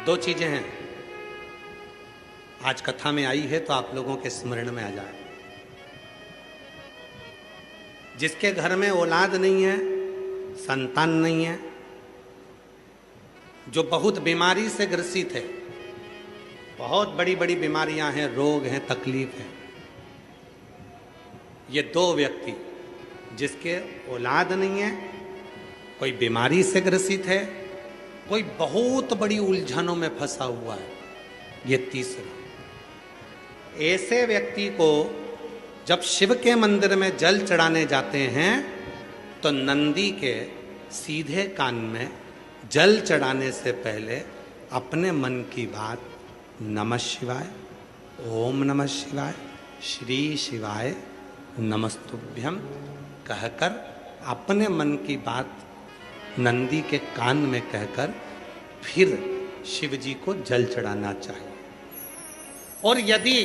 दो चीजें हैं आज कथा में आई है तो आप लोगों के स्मरण में आ जाए। जिसके घर में औलाद नहीं है, संतान नहीं है, जो बहुत बीमारी से ग्रसित है, बहुत बड़ी बड़ी बीमारियां हैं, रोग हैं, तकलीफ है, ये दो व्यक्ति जिसके औलाद नहीं है, कोई बीमारी से ग्रसित है, कोई बहुत बड़ी उलझनों में फंसा हुआ है, ये तीसरा। ऐसे व्यक्ति को जब शिव के मंदिर में जल चढ़ाने जाते हैं तो नंदी के सीधे कान में जल चढ़ाने से पहले अपने मन की बात नमः शिवाय, ओम नमः शिवाय, श्री शिवाय नमस्तुभ्यम कहकर अपने मन की बात नंदी के कान में कहकर फिर शिव जी को जल चढ़ाना चाहिए। और यदि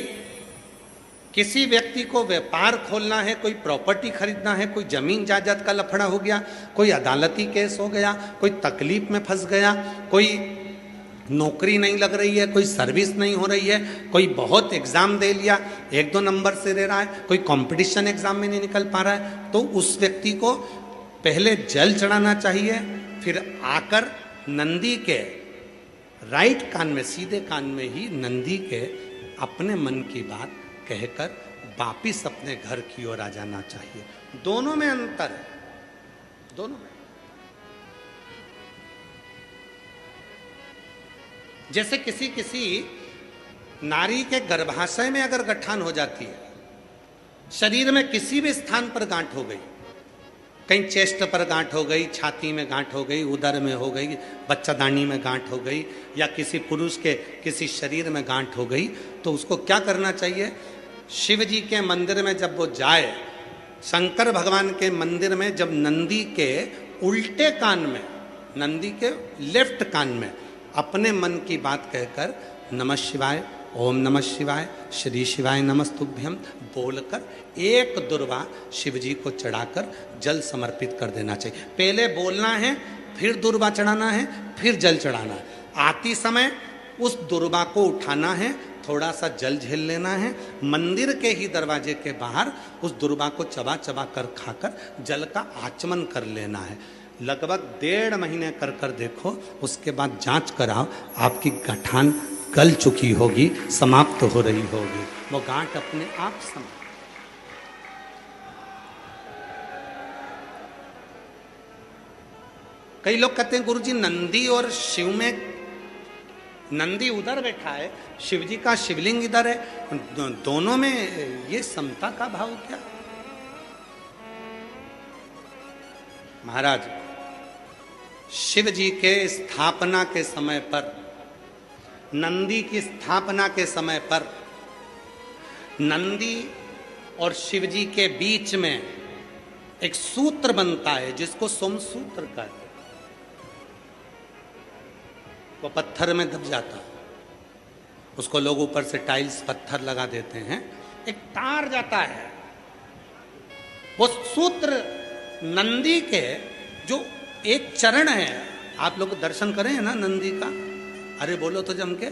किसी व्यक्ति को व्यापार खोलना है, कोई प्रॉपर्टी खरीदना है, कोई जमीन जायदाद का लफड़ा हो गया, कोई अदालती केस हो गया, कोई तकलीफ में फंस गया, कोई नौकरी नहीं लग रही है, कोई सर्विस नहीं हो रही है, कोई बहुत एग्जाम दे लिया, 1-2 नंबर से दे रहा है, कोई कंपटीशन एग्जाम में नहीं निकल पा रहा है, तो उस व्यक्ति को पहले जल चढ़ाना चाहिए, फिर आकर नंदी के राइट कान में, सीधे कान में ही नंदी के अपने मन की बात कहकर वापिस अपने घर की ओर आ जाना चाहिए। दोनों में अंतर है, दोनों में। जैसे किसी नारी के गर्भाशय में अगर गठान हो जाती है, शरीर में किसी भी स्थान पर गांठ हो गई, कहीं चेस्ट पर गांठ हो गई, छाती में गांठ हो गई, उदर में हो गई, बच्चादानी में गांठ हो गई, या किसी पुरुष के किसी शरीर में गांठ हो गई, तो उसको क्या करना चाहिए? शिव जी के मंदिर में जब वो जाए, शंकर भगवान के मंदिर में जब नंदी के उल्टे कान में, नंदी के लेफ्ट कान में अपने मन की बात कहकर नमः शिवाय, ओम नमः शिवाय, श्री शिवाय नमस्तुभ्यम बोलकर एक दुर्वा शिव जी को चढ़ाकर जल समर्पित कर देना चाहिए। पहले बोलना है, फिर दुर्वा चढ़ाना है, फिर जल चढ़ाना है। आती समय उस दुर्वा को उठाना है, थोड़ा सा जल झेल लेना है, मंदिर के ही दरवाजे के बाहर उस दुर्वा को चबा चबा कर खाकर जल का आचमन कर लेना है। लगभग 1.5 महीने कर कर देखो, उसके बाद जांच कराओ, आपकी गठान गल चुकी होगी, समाप्त हो रही होगी, वो गांठ अपने आप समाप्त। कई लोग कहते हैं गुरुजी नंदी और शिव में, नंदी उधर बैठा है, शिव जी का शिवलिंग इधर है, दोनों में ये समता का भाव क्या? महाराज, शिव जी के स्थापना के समय पर, नंदी की स्थापना के समय पर नंदी और शिव जी के बीच में एक सूत्र बनता है जिसको सोमसूत्र कहते हैं। वो पत्थर में दब जाता है, उसको लोग ऊपर से टाइल्स पत्थर लगा देते हैं, एक तार जाता है। वो सूत्र नंदी के जो एक चरण है, आप लोग दर्शन करें ना नंदी का, अरे बोलो तो जम के,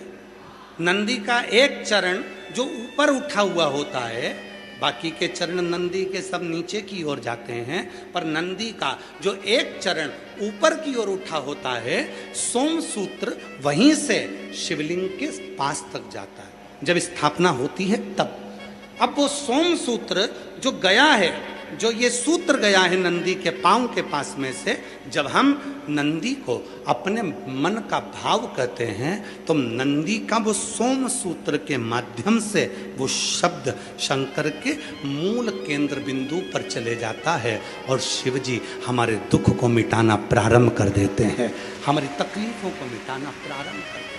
नंदी का एक चरण जो ऊपर उठा हुआ होता है, बाकी के चरण नंदी के सब नीचे की ओर जाते हैं, पर नंदी का जो एक चरण ऊपर की ओर उठा होता है, सोमसूत्र वहीं से शिवलिंग के पास तक जाता है जब स्थापना होती है तब। अब वो सोमसूत्र जो गया है, जो ये सूत्र गया है नंदी के पांव के पास में से, जब हम नंदी को अपने मन का भाव कहते हैं तो नंदी का वो सोम सूत्र के माध्यम से वो शब्द शंकर के मूल केंद्र बिंदु पर चले जाता है और शिव जी हमारे दुख को मिटाना प्रारंभ कर देते हैं, हमारी तकलीफों को मिटाना प्रारंभ कर देते हैं।